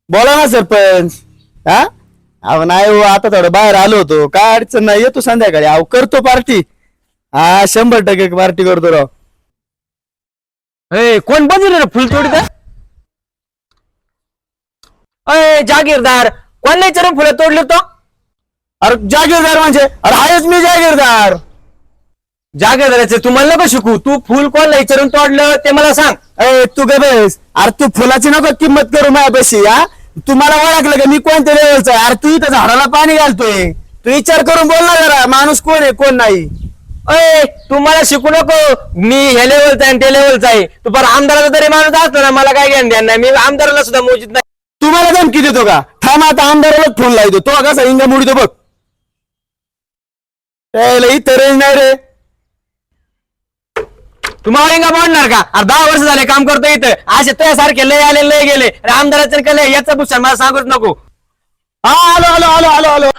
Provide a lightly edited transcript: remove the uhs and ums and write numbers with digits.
बोला ना सरपंच. हा अहो नाही हो, आता थोडं बाहेर आलो होतो. काय अडचण नाही, येतो संध्याकाळी. अहो करतो पार्टी. हा 100% पार्टी करतो राव. कोण बघितलं रे फुल तोडीत? अय जागीरदार कोण नाही विचारून फुलं तोडली तो? अरे जागीरदार म्हणजे अरे आहेच मी जागीरदार. जागीरदाराचे तू मला नको शिकू. तू फुल कोणला विचारून तोडलं ते मला सांग. तू ग बस. अरे तू फुलाची नको किंमत करू माझ्यापाशी. हा तुम्हाला ओळखलं का मी कोणत्या लेवलचा आहे? अरे तू इथं झाडाला पाणी घालतोय. तू विचार करून बोल ना जरा, माणूस कोण आहे कोण नाही. अय तू मला शिकू नको. मी हे लेवलचा आहे ते लेवलचा आहे. तू पर आमदाराचा तरी माणूस असतो ना, मला काय घेणं देणं नाही. मी आमदाराला सुद्धा मोजित नाही. तुम्हाला धमकी देतो का? थांब आता आमदारालाच फोन लावतो. तो कसा हिंगा मुडतो बघ. इथं रेंज नाही रे. तुम्हाला इंगा बोलणार का? अरे 10 वर्ष झाले काम करतो इथं. असे तुझ्यासारखे लय आले लय गेले. आमदाराचं याचा भूषण मला सांगूच नको. हा आलो आलो आलो आलो आलो.